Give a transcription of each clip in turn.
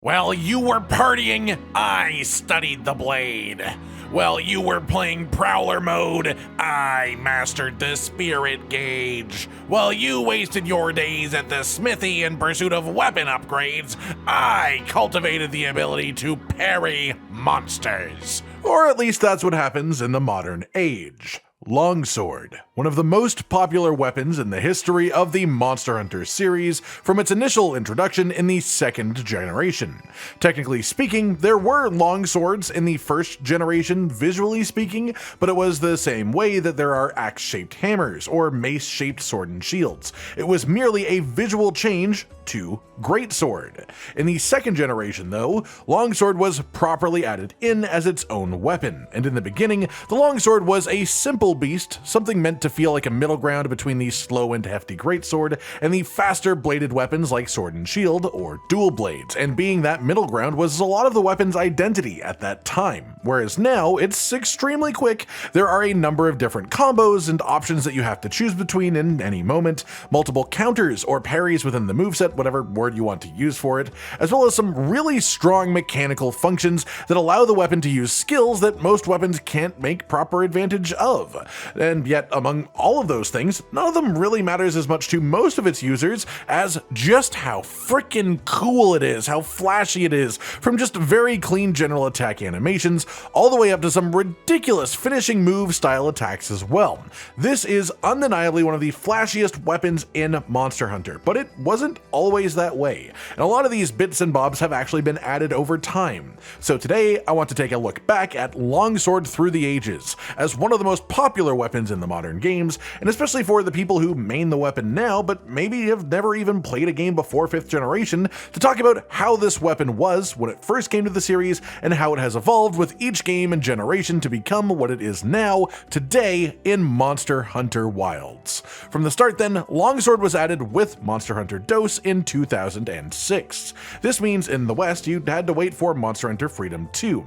While you were partying, I studied the blade. While you were playing Prowler mode, I mastered the spirit gauge. While you wasted your days at the smithy in pursuit of weapon upgrades, I cultivated the ability to parry monsters. Or at least that's what happens in the modern age. Longsword, one of the most popular weapons in the history of the Monster Hunter series from its initial introduction in the second generation. Technically speaking, there were longswords in the first generation visually speaking, but it was the same way that there are axe-shaped hammers or mace-shaped sword and shields. It was merely a visual change to greatsword. In the second generation though, longsword was properly added in as its own weapon, and in the beginning, the longsword was a simple beast, something meant to feel like a middle ground between the slow and hefty greatsword and the faster bladed weapons like sword and shield or dual blades, and being that middle ground was a lot of the weapon's identity at that time. Whereas now, it's extremely quick. There are a number of different combos and options that you have to choose between in any moment, multiple counters or parries within the moveset, whatever word you want to use for it, as well as some really strong mechanical functions that allow the weapon to use skills that most weapons can't make proper advantage of. And yet, among all of those things, none of them really matters as much to most of its users as just how freaking cool it is, how flashy it is, from just very clean general attack animations, all the way up to some ridiculous finishing move style attacks as well. This is undeniably one of the flashiest weapons in Monster Hunter, but it wasn't always that way, and a lot of these bits and bobs have actually been added over time. So today, I want to take a look back at Longsword Through the Ages, as one of the most popular weapons in the modern games, and especially for the people who main the weapon now, but maybe have never even played a game before 5th generation, to talk about how this weapon was when it first came to the series, and how it has evolved with each game and generation to become what it is now, today, in Monster Hunter Wilds. From the start then, Longsword was added with Monster Hunter Dose in 2006. This means in the West, you had to wait for Monster Hunter Freedom 2.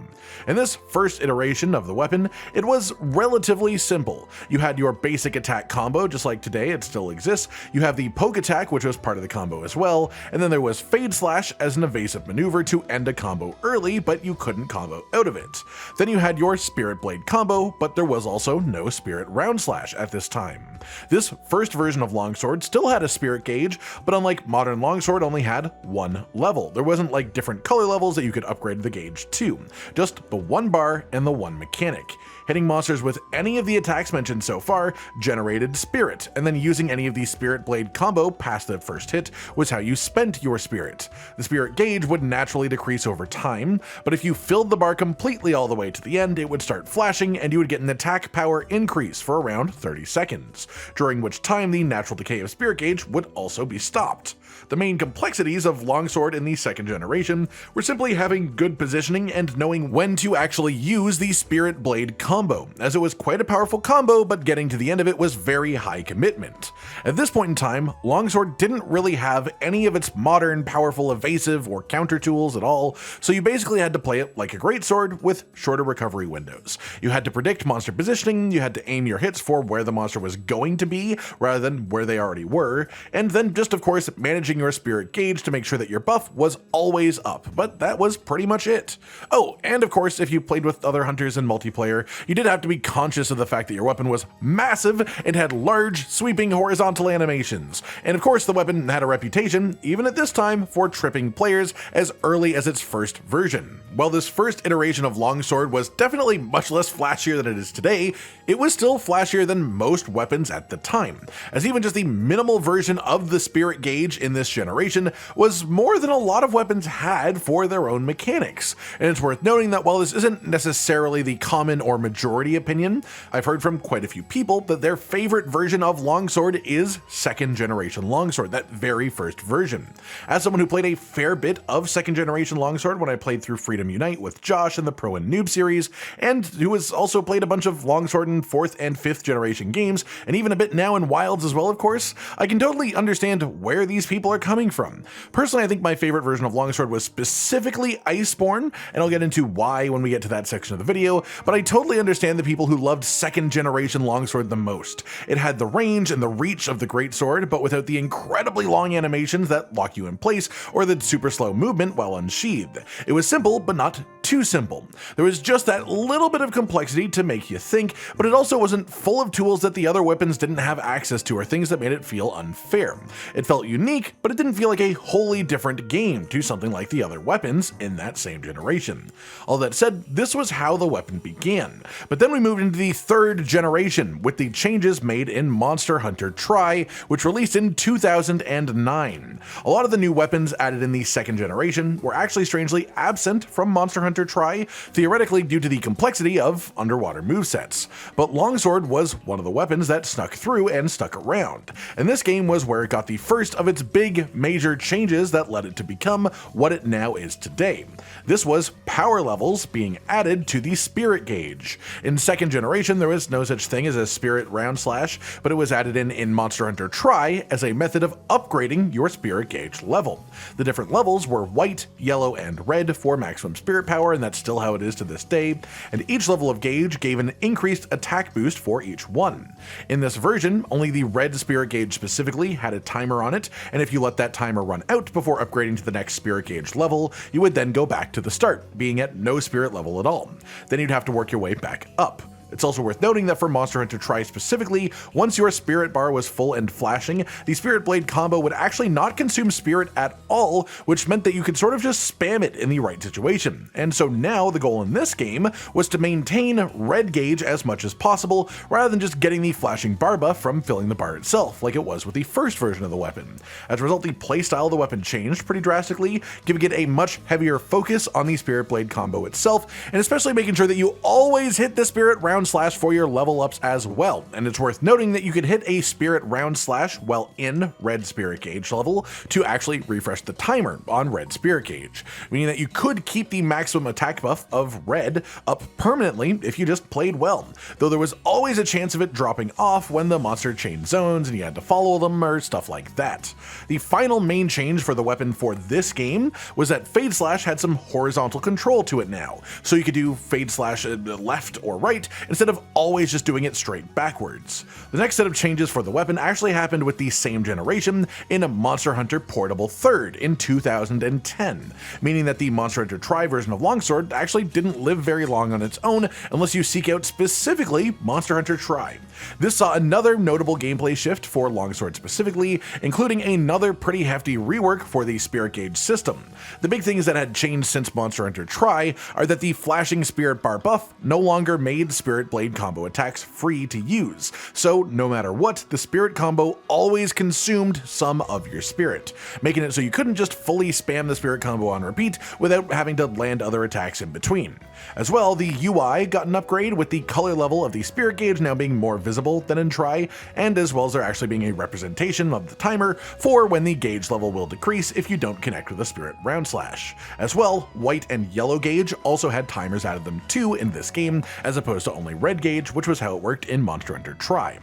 In this first iteration of the weapon, it was relatively simple. You had your basic attack combo, just like today it still exists. You have the poke attack, which was part of the combo as well, and then there was Fade Slash as an evasive maneuver to end a combo early, but you couldn't combo out of it. Then you had your Spirit Blade combo, but there was also no Spirit Round Slash at this time. This first version of Longsword still had a Spirit gauge, but unlike modern Longsword, only had one level. There wasn't like different color levels that you could upgrade the gauge to, just the one bar and the one mechanic. Hitting monsters with any of the attacks mentioned so far generated spirit, and then using any of the Spirit Blade combo past the first hit was how you spent your spirit. The spirit gauge would naturally decrease over time, but if you filled the bar completely all the way to the end, it would start flashing and you would get an attack power increase for around 30 seconds, during which time the natural decay of spirit gauge would also be stopped. The main complexities of Longsword in the second generation were simply having good positioning and knowing when to actually use the Spirit Blade combo, as it was quite a powerful combo, but getting to the end of it was very high commitment. At this point in time, Longsword didn't really have any of its modern, powerful evasive or counter tools at all, so you basically had to play it like a greatsword with shorter recovery windows. You had to predict monster positioning, you had to aim your hits for where the monster was going to be rather than where they already were, and then just of course managing your spirit gauge to make sure that your buff was always up, but that was pretty much it. Oh, and of course, if you played with other hunters in multiplayer, you did have to be conscious of the fact that your weapon was massive and had large, sweeping horizontal animations. And of course, the weapon had a reputation, even at this time, for tripping players as early as its first version. While this first iteration of Longsword was definitely much less flashier than it is today, it was still flashier than most weapons at the time, as even just the minimal version of the spirit gauge in this generation was more than a lot of weapons had for their own mechanics. And it's worth noting that while this isn't necessarily the common or majority opinion, I've heard from quite a few people that their favorite version of Longsword is second generation Longsword, that very first version. As someone who played a fair bit of second generation Longsword when I played through Freedom Unite with Josh in the Pro and Noob series, and who has also played a bunch of Longsword in 4th and 5th generation games, and even a bit now in Wilds as well, of course, I can totally understand where these people are coming from. Personally, I think my favorite version of longsword was specifically Iceborne, and I'll get into why when we get to that section of the video, but I totally understand the people who loved second generation longsword the most. It had the range and the reach of the greatsword, but without the incredibly long animations that lock you in place or the super slow movement while unsheathed. It was simple, but not too simple. There was just that little bit of complexity to make you think, but it also wasn't full of tools that the other weapons didn't have access to or things that made it feel unfair. It felt unique, but it didn't feel like a wholly different game to something like the other weapons in that same generation. All that said, this was how the weapon began. But then we moved into the third generation with the changes made in Monster Hunter Tri, which released in 2009. A lot of the new weapons added in the second generation were actually strangely absent from Monster Hunter Tri, theoretically due to the complexity of underwater movesets. But longsword was one of the weapons that snuck through and stuck around, and this game was where it got the first of its big major changes that led it to become what it now is today. This was power levels being added to the spirit gauge. In second generation, there was no such thing as a spirit round slash, but it was added in Monster Hunter Tri as a method of upgrading your spirit gauge level. The different levels were white, yellow, and red for maximum spirit power, and that's still how it is to this day, and each level of gauge gave an increased attack boost for each one. In this version, only the red spirit gauge specifically had a timer on it, and if you let that timer run out before upgrading to the next spirit gauge level, you would then go back to the start, being at no spirit level at all. Then you'd have to work your way back up. It's also worth noting that for Monster Hunter Tri specifically, once your spirit bar was full and flashing, the Spirit Blade combo would actually not consume spirit at all, which meant that you could sort of just spam it in the right situation. And so now the goal in this game was to maintain red gauge as much as possible, rather than just getting the flashing bar buff from filling the bar itself, like it was with the first version of the weapon. As a result, the playstyle of the weapon changed pretty drastically, giving it a much heavier focus on the Spirit Blade combo itself, and especially making sure that you always hit the spirit round slash for your level ups as well. And it's worth noting that you could hit a spirit round slash while in red spirit gauge level to actually refresh the timer on red spirit gauge, meaning that you could keep the maximum attack buff of red up permanently if you just played well, though there was always a chance of it dropping off when the monster changed zones and you had to follow them or stuff like that. The final main change for the weapon for this game was that Fade Slash had some horizontal control to it now, so you could do Fade Slash left or right instead of always just doing it straight backwards. The next set of changes for the weapon actually happened with the same generation in a Monster Hunter Portable 3rd in 2010, meaning that the Monster Hunter Tri version of Longsword actually didn't live very long on its own unless you seek out specifically Monster Hunter Tri. This saw another notable gameplay shift for Longsword specifically, including another pretty hefty rework for the Spirit Gauge system. The big things that had changed since Monster Hunter Tri are that the flashing Spirit Bar buff no longer made Spirit Blade combo attacks free to use, so no matter what, the Spirit combo always consumed some of your Spirit, making it so you couldn't just fully spam the Spirit combo on repeat without having to land other attacks in between. As well, the UI got an upgrade with the color level of the Spirit Gauge now being more visible than in Tri, and as well as there actually being a representation of the timer for when the gauge level will decrease if you don't connect with a Spirit Round Slash. As well, white and yellow gauge also had timers added them too in this game, as opposed to only red gauge, which was how it worked in Monster Hunter Tri.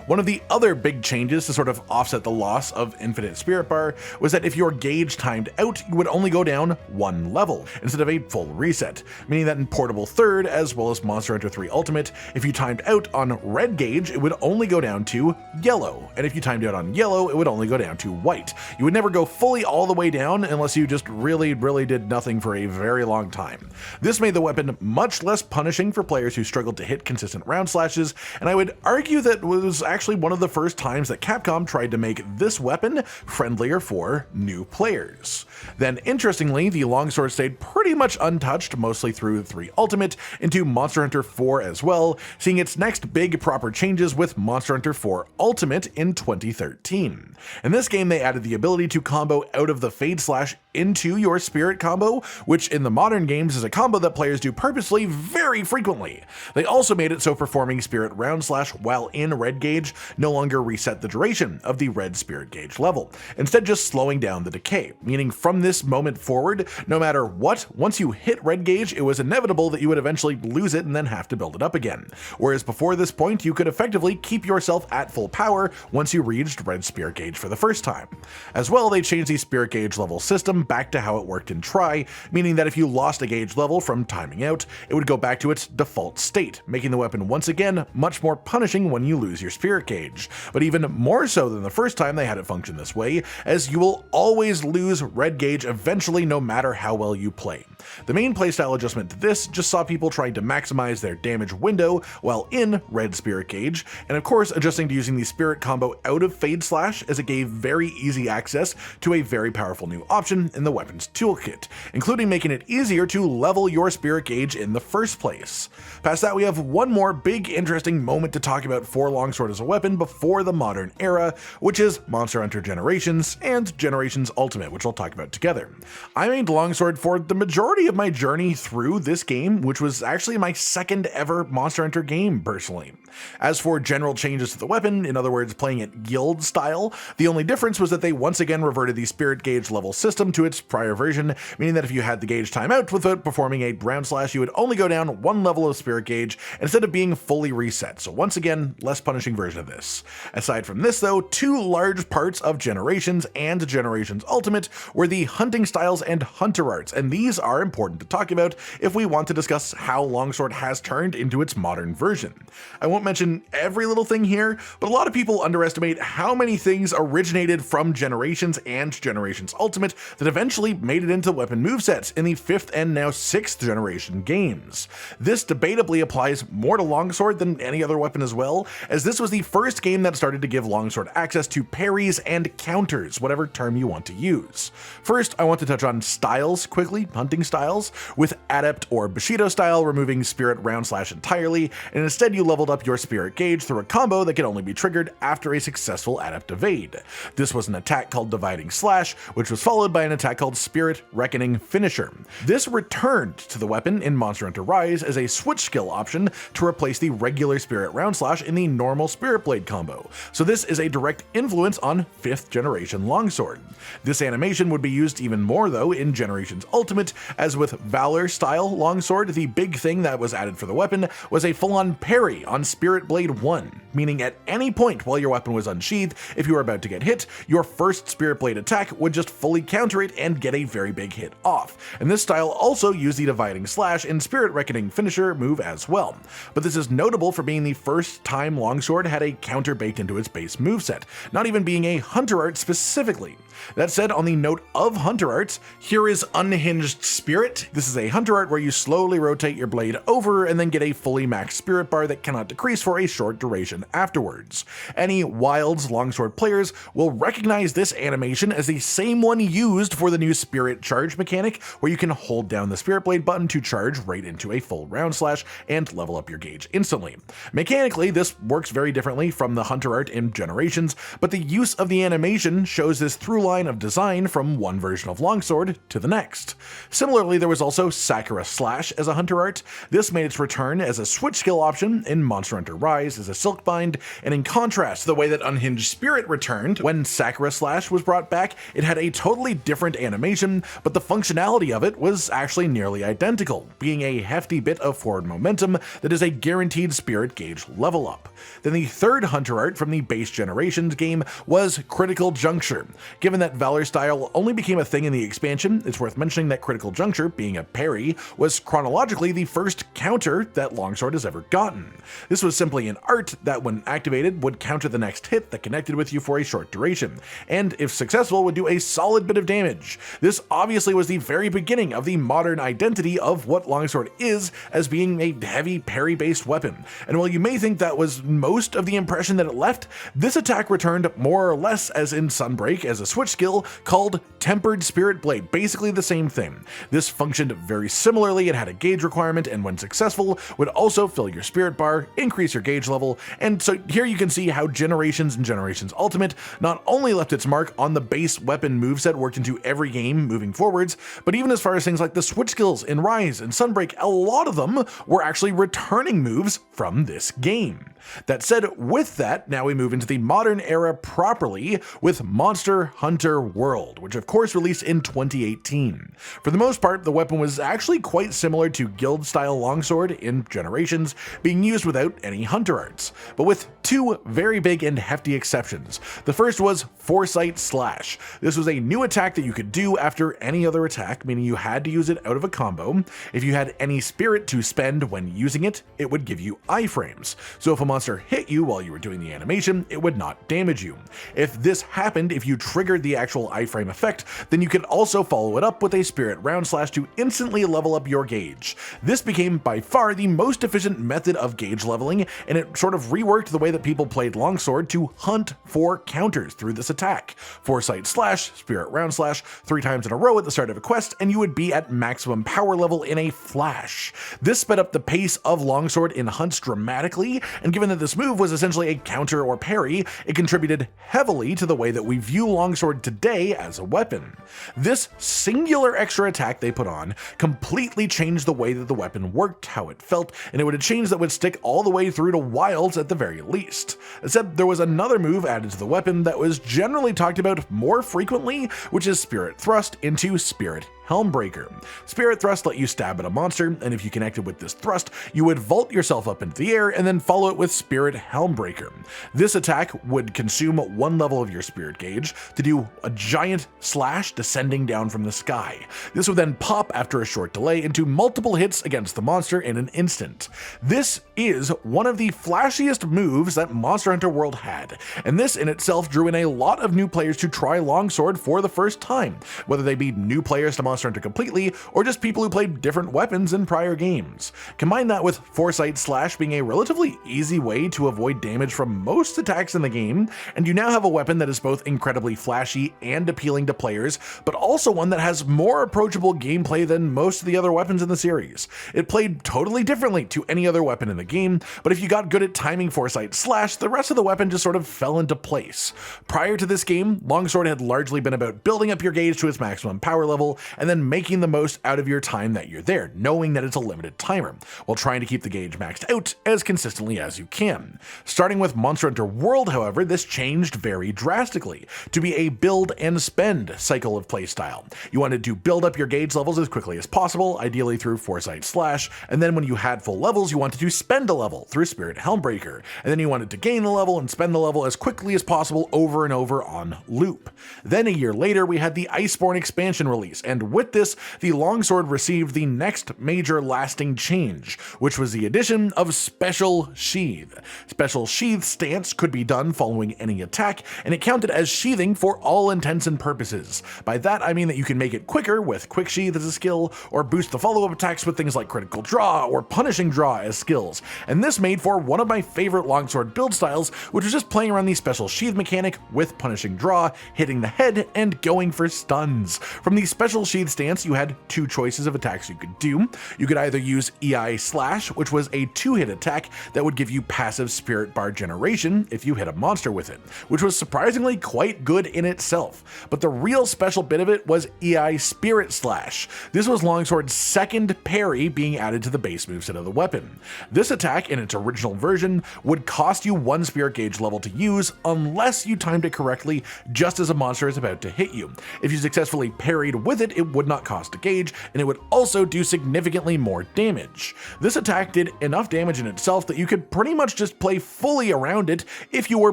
One of the other big changes to sort of offset the loss of infinite spirit bar was that if your gauge timed out, you would only go down one level instead of a full reset, meaning that in Portable 3rd as well as Monster Hunter 3 Ultimate, if you timed out on red gauge, it would only go down to yellow, and if you timed out on yellow, it would only go down to white. You would never go fully all the way down unless you just really did nothing for a very long time. This made the weapon much less punishing for players who struggled to hit consistent round slashes, and I would argue that was actually one of the first times that Capcom tried to make this weapon friendlier for new players. Then interestingly, the longsword stayed pretty much untouched mostly through 3 Ultimate into Monster Hunter 4 as well, seeing its next big proper changes with Monster Hunter 4 Ultimate in 2013. In this game, they added the ability to combo out of the Fade Slash into your spirit combo, which in the modern games is a combo that players do purposely very frequently. They also made it so performing spirit round slash while in red gauge no longer reset the duration of the red spirit gauge level, instead just slowing down the decay, meaning from this moment forward, no matter what, once you hit red gauge, it was inevitable that you would eventually lose it and then have to build it up again. Whereas before this point, you could effectively keep yourself at full power once you reached red spirit gauge for the first time. As well, they changed the spirit gauge level system back to how it worked in Tri, meaning that if you lost a gauge level from timing out, it would go back to its default state, making the weapon once again much more punishing when you lose your spirit gauge. But even more so than the first time they had it function this way, as you will always lose red gauge eventually no matter how well you play. The main playstyle adjustment to this just saw people trying to maximize their damage window while in red spirit gauge, and of course adjusting to using the spirit combo out of Fade Slash, as it gave very easy access to a very powerful new option in the weapon's toolkit, including making it easier to level your spirit gauge in the first place. Past that, we have one more big interesting moment to talk about for Longsword as a weapon before the modern era, which is Monster Hunter Generations and Generations Ultimate, which I'll talk about together. I made Longsword for the majority of my journey through this game, which was actually my second ever Monster Hunter game personally. As for general changes to the weapon, in other words playing it guild style, the only difference was that they once again reverted the spirit gauge level system to its prior version, meaning that if you had the gauge timeout without performing a round slash, you would only go down one level of spirit gauge instead of being fully reset, so once again, less punishing version of this. Aside from this though, two large parts of Generations and Generations Ultimate were the hunting styles and hunter arts, and these are important to talk about if we want to discuss how Longsword has turned into its modern version. I won't mention every little thing here, but a lot of people underestimate how many things originated from Generations and Generations Ultimate that eventually made it into weapon movesets in the 5th and now 6th generation games. This debatably applies more to Longsword than any other weapon as well, as this was the first game that started to give Longsword access to parries and counters, whatever term you want to use. First, I want to touch on styles quickly, hunting styles, with Adept or Bushido style removing spirit round slash entirely, and instead you leveled up your spirit gauge through a combo that could only be triggered after a successful Adept evade. This was an attack called Dividing Slash, which was followed by an attack called Spirit Reckoning Finisher. This returned to the weapon in Monster Hunter Rise as a switch skill option to replace the regular spirit round slash in the normal Spirit Blade combo, so this is a direct influence on 5th generation Longsword. This animation would be used even more though in Generations Ultimate, as with Valor style Longsword, the big thing that was added for the weapon was a full-on parry on Spirit Blade 1, meaning at any point while your weapon was unsheathed, if you were about to get hit, your first Spirit Blade attack would just fully counter it and get a very big hit off. And this style also used the Dividing Slash and Spirit Reckoning Finisher move as well. But this is notable for being the first time Longsword had a counter baked into its base moveset, not even being a hunter art specifically. That said, on the note of hunter arts, here is Unhinged Spirit. This is a hunter art where you slowly rotate your blade over and then get a fully maxed spirit bar that cannot decrease for a short duration afterwards. Any Wilds Longsword players will recognize this animation as the same one used for the new Spirit Charge mechanic, where you can hold down the Spirit Blade button to charge right into a full round slash and level up your gauge instantly. Mechanically, this works very differently from the hunter art in Generations, but the use of the animation shows this through line of design from one version of Longsword to the next. Similarly, there was also Sakura Slash as a hunter art. This made its return as a switch skill option in Monster Hunter Rise as a Silk Bind, and in contrast to the way that Unhinged Spirit returned, when Sakura Slash was brought back, it had a totally different animation, but the functionality of it was actually nearly identical, being a hefty bit of forward momentum that is a guaranteed spirit gauge level up. Then the third hunter art from the base Generations game was Critical Juncture. Given that Valor style only became a thing in the expansion, it's worth mentioning that Critical Juncture, being a parry, was chronologically the first counter that Longsword has ever gotten. This was simply an art that, when activated, would counter the next hit that connected with you for a short duration, and if successful would do a solid bit of damage. This obviously was the very beginning of the modern identity of what Longsword is, as being a heavy parry-based weapon, and while you may think that was most of the impression that it left, this attack returned more or less as in Sunbreak as a switch skill called Tempered Spirit Blade, basically the same thing. This functioned very similarly. It had a gauge requirement, and when successful, would also fill your spirit bar, increase your gauge level, and so here you can see how Generations and Generations Ultimate not only left its mark on the base weapon moveset worked into every game moving forwards, but even as far as things like the switch skills in Rise and Sunbreak, a lot of them were actually returning moves from this game. That said, with that, now we move into the modern era properly with Monster Hunter World, which of course released in 2018. For the most part, the weapon was actually quite similar to guild-style longsword in Generations, being used without any hunter arts, but with two very big and hefty exceptions. The first was Foresight Slash. This was a new attack that you could do after any other attack, meaning you had to use it out of a combo. If you had any spirit to spend when using it, it would give you iframes. So if a monster hit you while you were doing the animation, it would not damage you. If this happened, if you triggered the actual iframe effect, then you could also follow it up with a spirit round slash to instantly level up your gauge. This became by far the most efficient method of gauge leveling, and it sort of reworked the way that people played longsword to hunt for counters through this attack. Foresight Slash, spirit round slash, 3 times in a row at the start of a quest, and you would be at maximum power level in a flash. This sped up the pace of longsword in hunts dramatically, and given that this move was essentially a counter or parry, it contributed heavily to the way that we view longsword today as a weapon. This singular extra attack they put on completely changed the way that the weapon worked, how it felt, and it would have changed that would stick all the way through to wilds at the very least. Except there was another move added to the weapon that was generally talked about more frequently, which is Spirit Thrust into Spirit Helmbreaker. Spirit Thrust let you stab at a monster, and if you connected with this thrust, you would vault yourself up into the air and then follow it with Spirit Helmbreaker. This attack would consume 1 level of your spirit gauge to do a giant slash descending down from the sky. This would then pop after a short delay into multiple hits against the monster in an instant. This is one of the flashiest moves that Monster Hunter World had, and this in itself drew in a lot of new players to try longsword for the first time, whether they be new players to Monster Hunter completely, or just people who played different weapons in prior games. Combine that with Foresight Slash being a relatively easy way to avoid damage from most attacks in the game, and you now have a weapon that is both incredibly flashy and appealing to players, but also one that has more approachable gameplay than most of the other weapons in the series. It played totally differently to any other weapon in the game, but if you got good at timing Foresight Slash, the rest of the weapon just sort of fell into place. Prior to this game, longsword had largely been about building up your gauge to its maximum power level, and then making the most out of your time that you're there, knowing that it's a limited timer, while trying to keep the gauge maxed out as consistently as you can. Starting with Monster Hunter World, however, this changed very drastically to be a build and spend cycle of playstyle. You wanted to build up your gauge levels as quickly as possible, ideally through Foresight Slash, and then when you had full levels, you wanted to spend a level through Spirit Helmbreaker, and then you wanted to gain the level and spend the level as quickly as possible over and over on loop. Then a year later, we had the Iceborne expansion release, and with this, the longsword received the next major lasting change, which was the addition of Special Sheath. Special Sheath stance could be done following any attack, and it counted as sheathing for all intents and purposes. By that I mean that you can make it quicker with Quick Sheath as a skill, or boost the follow-up attacks with things like Critical Draw or Punishing Draw as skills, and this made for one of my favorite longsword build styles, which was just playing around the Special Sheath mechanic with Punishing Draw, hitting the head, and going for stuns. From the Special Sheath stance, you had 2 choices of attacks you could do. You could either use EI Slash, which was a 2-hit attack that would give you passive spirit bar generation if you hit a monster with it, which was surprisingly quite good in itself. But the real special bit of it was EI Spirit Slash. This was longsword's second parry being added to the base moveset of the weapon. This attack in its original version would cost you 1 spirit gauge level to use unless you timed it correctly just as a monster is about to hit you. If you successfully parried with it, it would not cost a gauge, and it would also do significantly more damage. This attack did enough damage in itself that you could pretty much just play fully around it if you were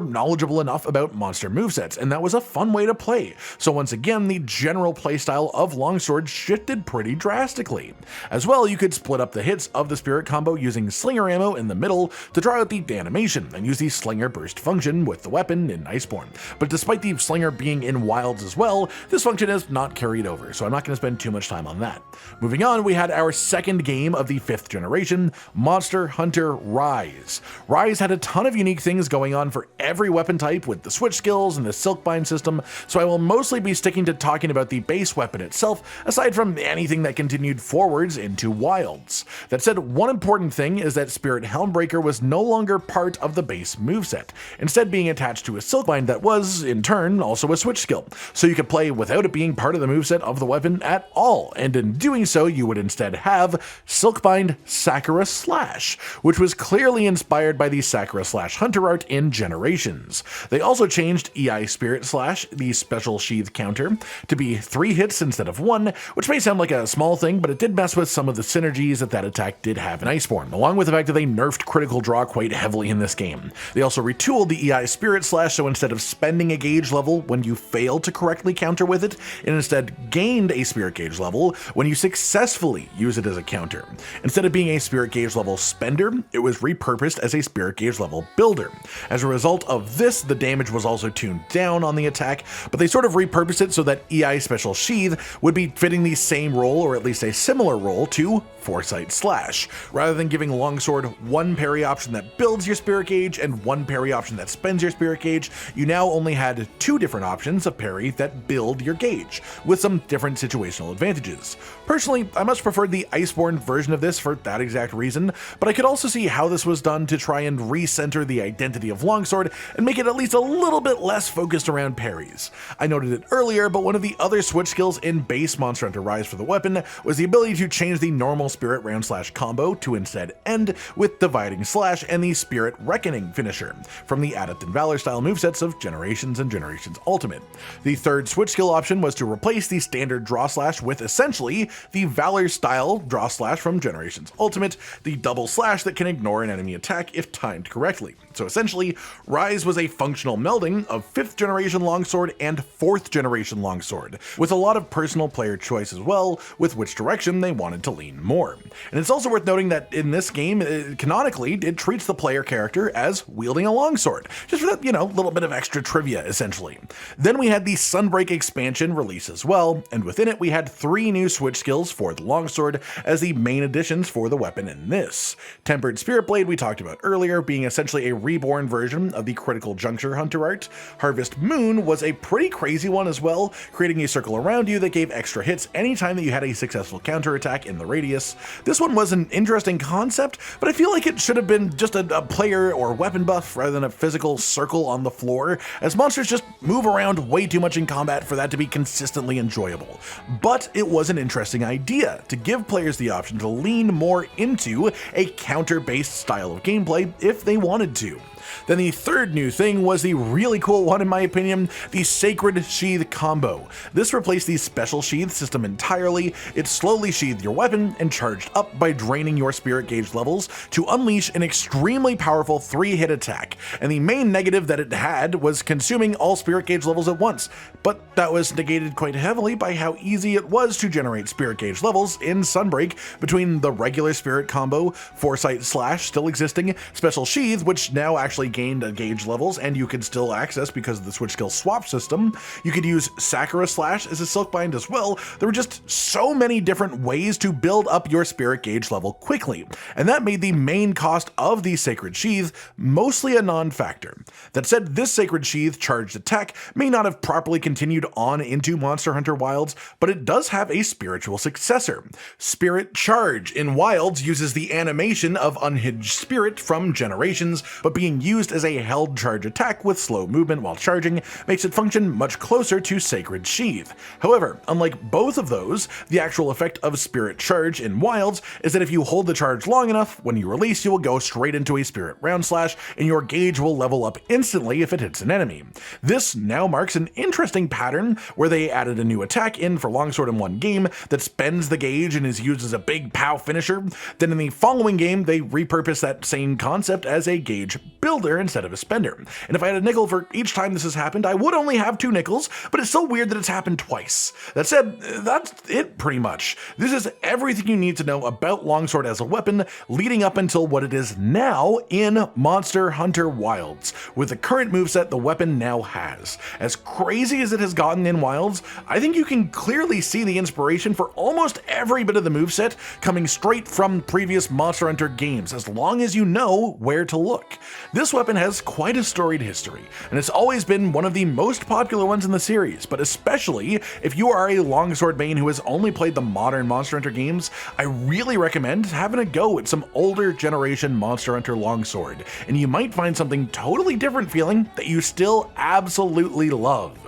knowledgeable enough about monster movesets, and that was a fun way to play. So once again, the general playstyle of longsword shifted pretty drastically. As well, you could split up the hits of the spirit combo using slinger ammo in the middle to draw out the animation, and use the slinger burst function with the weapon in Iceborne. But despite the slinger being in wilds as well, this function is not carried over, so I'm not going going to spend too much time on that. Moving on, we had our second game of the 5th generation, Monster Hunter Rise. Rise had a ton of unique things going on for every weapon type with the switch skills and the silkbind system, so I will mostly be sticking to talking about the base weapon itself, aside from anything that continued forwards into Wilds. That said, one important thing is that Spirit Helmbreaker was no longer part of the base moveset, instead being attached to a silkbind that was, in turn, also a switch skill, so you could play without it being part of the moveset of the weapon at all, and in doing so you would instead have Silkbind Sakura Slash, which was clearly inspired by the Sakura Slash Hunter art in Generations. They also changed EI Spirit Slash, the special sheath counter, to be 3 hits instead of 1, which may sound like a small thing, but it did mess with some of the synergies that attack did have in Iceborne, along with the fact that they nerfed critical draw quite heavily in this game. They also retooled the EI Spirit Slash, so instead of spending a gauge level when you fail to correctly counter with it, it instead gained a spirit gauge level when you successfully use it as a counter. Instead of being a spirit gauge level spender, it was repurposed as a spirit gauge level builder. As a result of this, the damage was also tuned down on the attack, but they sort of repurposed it so that EI Special Sheath would be fitting the same role, or at least a similar role, to Foresight Slash. Rather than giving Longsword one parry option that builds your spirit gauge and one parry option that spends your spirit gauge, you now only had 2 different options of parry that build your gauge, with some different situational advantages. Personally, I much preferred the Iceborne version of this for that exact reason, but I could also see how this was done to try and recenter the identity of Longsword and make it at least a little bit less focused around parries. I noted it earlier, but one of the other switch skills in base Monster Hunter Rise for the weapon was the ability to change the normal Spirit Round Slash combo to instead end with Dividing Slash and the Spirit Reckoning finisher from the Adept and Valor style movesets of Generations and Generations Ultimate. The third switch skill option was to replace the standard Draw Slash with essentially the Valor style Draw Slash from Generations Ultimate, the double slash that can ignore an enemy attack if timed correctly. So essentially, Rise was a functional melding of 5th generation Longsword and 4th generation Longsword, with a lot of personal player choice as well, with which direction they wanted to lean more. And it's also worth noting that in this game, canonically, it treats the player character as wielding a longsword, just for that, little bit of extra trivia, essentially. Then we had the Sunbreak expansion release as well, and within it we had 3 new switch skills for the longsword as the main additions for the weapon in this. Tempered Spirit Blade we talked about earlier, being essentially a reborn version of the Critical Juncture Hunter art. Harvest Moon was a pretty crazy one as well, creating a circle around you that gave extra hits anytime that you had a successful counterattack in the radius. This one was an interesting concept, but I feel like it should have been just a player or weapon buff rather than a physical circle on the floor, as monsters just move around way too much in combat for that to be consistently enjoyable. But it was an interesting idea to give players the option to lean more into a counter-based style of gameplay if they wanted to. Then the third new thing was the really cool one in my opinion, the Sacred Sheath combo. This replaced the Special Sheath system entirely. It slowly sheathed your weapon and charged up by draining your spirit gauge levels to unleash an extremely powerful 3-hit attack, and the main negative that it had was consuming all spirit gauge levels at once, but that was negated quite heavily by how easy it was to generate spirit gauge levels in Sunbreak between the regular spirit combo, Foresight Slash still existing, Special Sheath, which now actually gained gauge levels and you could still access because of the switch skill swap system. You could use Sakura Slash as a Silkbind as well. There were just so many different ways to build up your spirit gauge level quickly, and that made the main cost of the Sacred Sheath mostly a non-factor. That said, this Sacred Sheath charged attack may not have properly continued on into Monster Hunter Wilds, but it does have a spiritual successor. Spirit Charge in Wilds uses the animation of Unhinged Spirit from Generations, but being used as a held charge attack with slow movement while charging makes it function much closer to Sacred Sheath. However, unlike both of those, the actual effect of Spirit Charge in Wilds is that if you hold the charge long enough, when you release you will go straight into a Spirit Round Slash and your gauge will level up instantly if it hits an enemy. This now marks an interesting pattern where they added a new attack in for Longsword in one game that spends the gauge and is used as a big pow finisher. Then in the following game they repurpose that same concept as a gauge builder wielder instead of a spender. And if I had a nickel for each time this has happened, I would only have 2 nickels, but it's so weird that it's happened twice. That said, that's it pretty much. This is everything you need to know about longsword as a weapon, leading up until what it is now in Monster Hunter Wilds, with the current moveset the weapon now has. As crazy as it has gotten in Wilds, I think you can clearly see the inspiration for almost every bit of the moveset coming straight from previous Monster Hunter games, as long as you know where to look. This weapon has quite a storied history, and it's always been one of the most popular ones in the series, but especially if you are a longsword main who has only played the modern Monster Hunter games, I really recommend having a go at some older generation Monster Hunter longsword, and you might find something totally different feeling that you still absolutely love.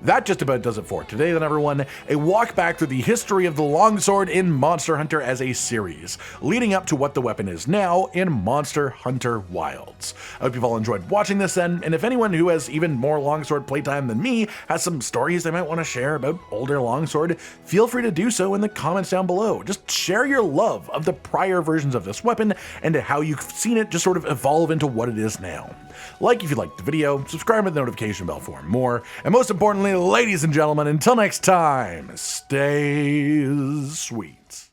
That just about does it for today then, everyone. A walk back through the history of the longsword in Monster Hunter as a series, leading up to what the weapon is now in Monster Hunter Wilds. I hope you've all enjoyed watching this then, and if anyone who has even more longsword playtime than me has some stories they might want to share about older longsword, feel free to do so in the comments down below. Just share your love of the prior versions of this weapon and how you've seen it just sort of evolve into what it is now. Like if you liked the video, subscribe with the notification bell for more, and most importantly, ladies and gentlemen, until next time, stay sweet.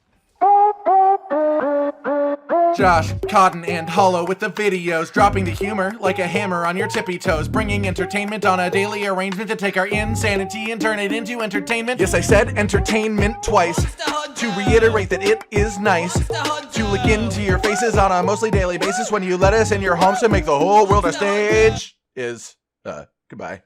Josh, Cotton, and Hollow with the videos, dropping the humor like a hammer on your tippy toes, bringing entertainment on a daily arrangement to take our insanity and turn it into entertainment. Yes, I said entertainment twice, to reiterate that it is nice to look into your faces on a mostly daily basis when you let us in your homes to make the whole world a stage. Goodbye.